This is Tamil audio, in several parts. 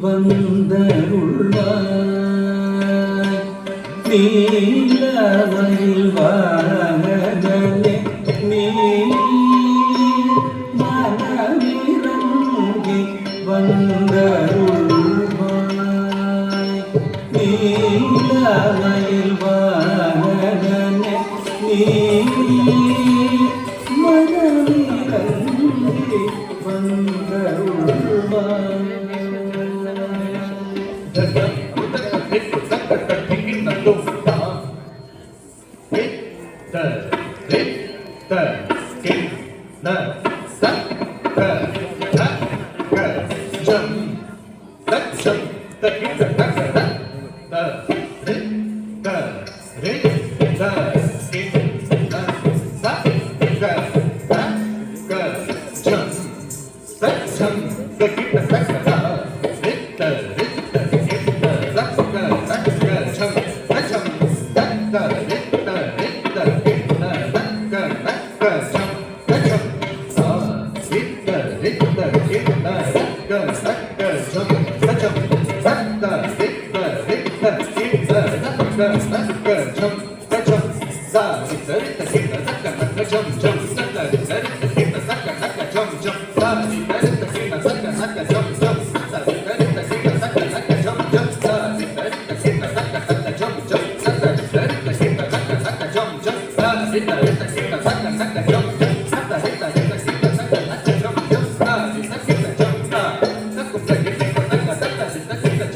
வந்தருள்வாய் நீலவரில் வாகனே நீ மனமிறங்கி வந்தருள்வாய் நீலவரில் வாகனே நீ மனமிறங்கி வந்தருள்வாய் மனமிறங்கி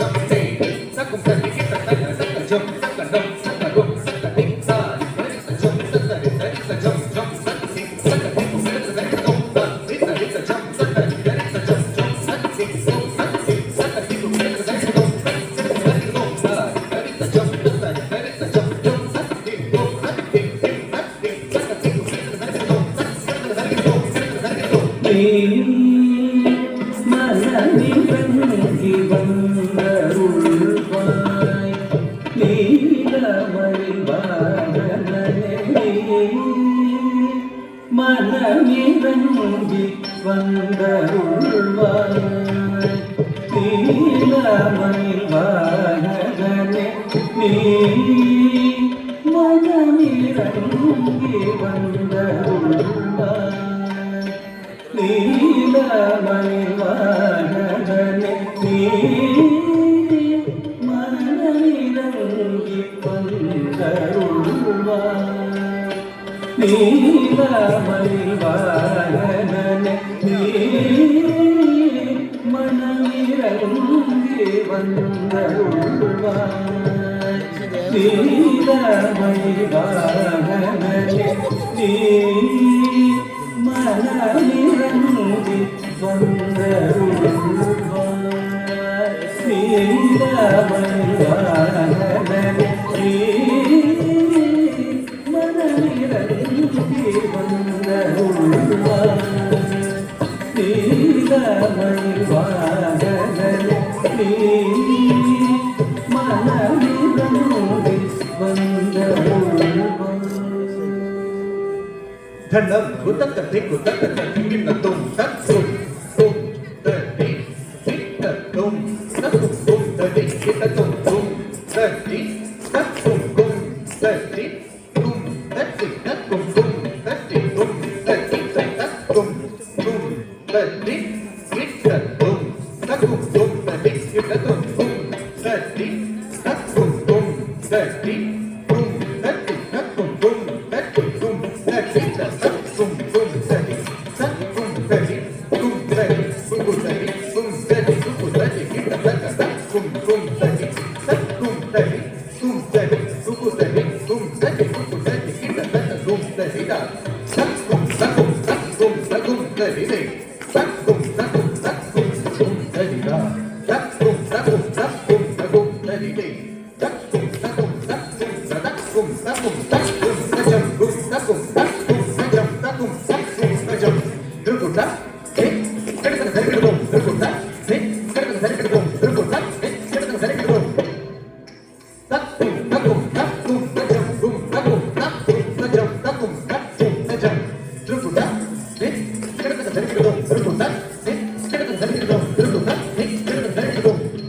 வந்தருள்வாய் நீலவரில் வாகனே மனமிறங்கி வந்தருள்வாய் நீலவரில் வாகனே நீ மனமிறங்கி வந்தருள்வாய் நீலமணில் வாகனே நீ மனமிறங்கி வந்தருள்வாய் நீலமணில் வாகனே நீ மனமிறங்கி வந்தருள்வாய் நீலமணில் வாகனே நீ மனமிறங்கி வந்தருள்வாய் நீலமணில் வாகனே நீ மனமிறங்கி வந்தருள்வாய் நீலமணில் வாகனே நீ மனமிறங்கி வந்தருள்வாய் Dhanam Buddha Buddha Tingin Tum Tat Tum Tum Tadi Kita Tum Tat Tum Tadi Kita Tum Tum Tadi Tat Tum Tum Tadi Tum Tadi Tat Tum Tum Tadi Tum Tadi Tat Tum Tum Tadi Kita Tum Tat Tum Tum Tadi Kita Tum Tum Tadi Tat Tum Tum Tadi Tum Tadi Tat Tum Tum Tadi Tum Tadi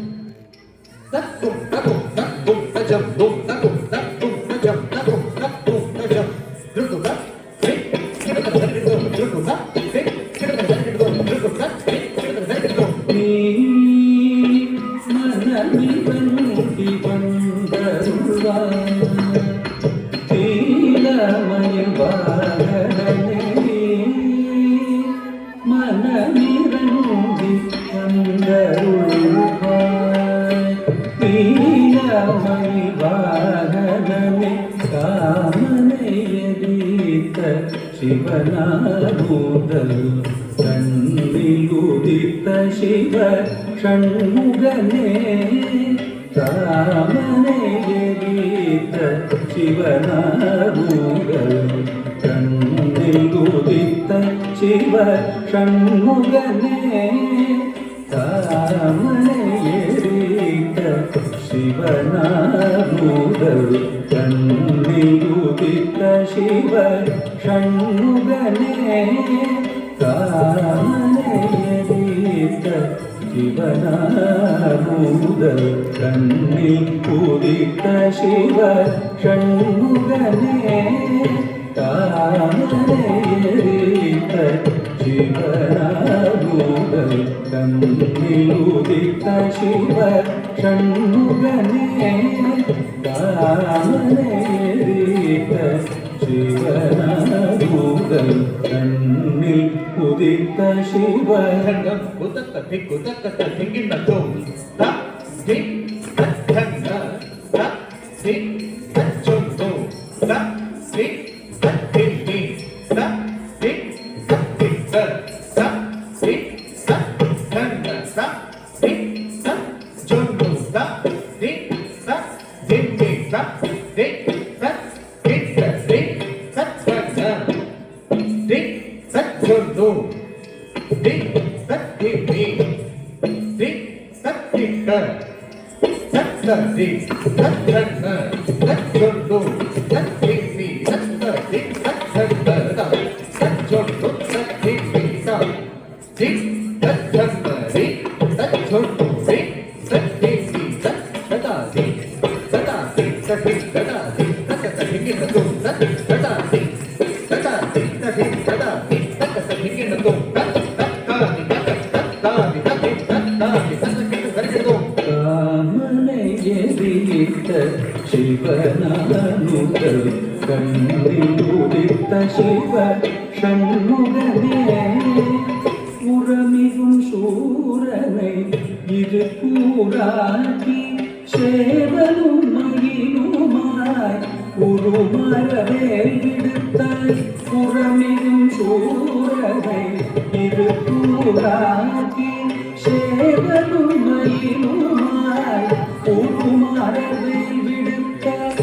சிவனாரூதல் கண்ணிலுதித்த சிவ ஷண்முகனே ராமனை எரித்த சிவனாரூதல் கண்ணிலுதித்த சிவ ஷண்முகனே ராமனை எரித்த சிவனாரூதல் கண்ணிலுதித்த சிவ ஷண்முகனே ராமனை எரித்த சிவனாரூதல் கண்ணிலுதித்த சிவ ஷண்முகனே ராமனை எரித்த சிவனாரூதல் கண்ணிலுதித்த சிவ ஷண்முகனே ராமனை எரித்த சிவனாரூதல் கண்ணில் உதித்த சிவ தங்கம் உதக்க திக்கு தக்க திங்கின் நத்தும் த தி தங்க த தி தச்சொண்டு த தி தத்தி த தி தத்தி த தி தங்க த தி தச்சொண்டு த தி திம்மி த தி தத்தி தி தங்க தி தச்சொண்டு தி தத்தி தி தத்திட்ட தத்தி தத்தன தச்சொண்டு தத்தி தத்தி தத்தன தச்சொண்டு தத்தி தி தத்தன தி தச்சொண்டு தி தத்தி தத்ததி தத்தி தத்தி தத்தி தத்தி கினதும் தத்தி தத்தி தத்தி தத்தி தத்தி கினதும் ராமனை எரித்த சிவனாரூதல் கண்ணிலுதித்த சிவ ஷண்முகனே உறமிகும் சூரனை இரு கூறாக்கி சேவலும் மகிழுமாய் உருமரவேல் விடுத்தாய் உறமிகும் சூரனை இரு கூறாக்கி சேவலும் மகிழுமாய் உருமரவேல் விடுத்தாய்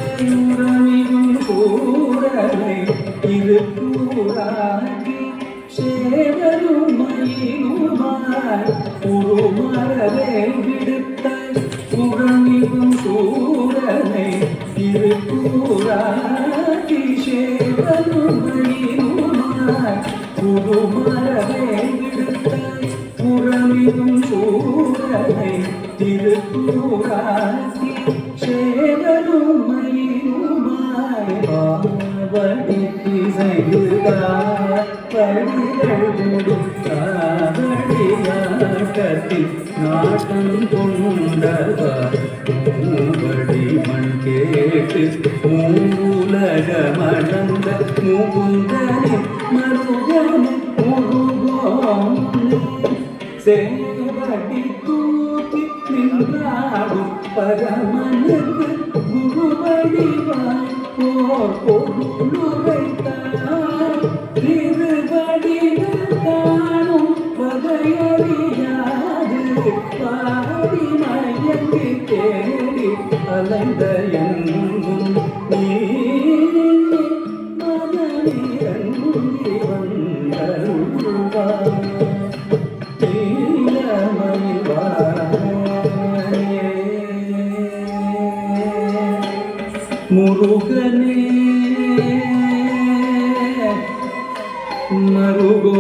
உறமிகும் சூரனை இரு கூறாக்கி சேவலும் மகிழுமாய் உருமரவேல் விடுத்தாய் உறமிகும் சூரனை இரு கூறாக்கி சேவலும் மகிழுமாய் உருமரவேல் விடுத்தாய் உறமிகும் சூரனை இரு கூறாக்கி சேவலும் மகிழுமாய் பாவடி திசையுதாய் படிகள் முடும் காவடியாட்டத்தில் நாட்டம் கொண்டவா மூவடி மண் கேட்டு மூலக மணந்த முகுந்தனின் மருகன் முருகோன் சேவடி தூக்கி நின்றாடும் பரமனுக்கு குருவடிவாய் ஓர் பொருளுரைத்தார் திருவடிகள் காணும் வகையறியாது பாடி மயங்கி தேடி அலைந்த எங்கும் நீ மனநிறங்கி வந்தருள்வாய் முருகனே மருகோ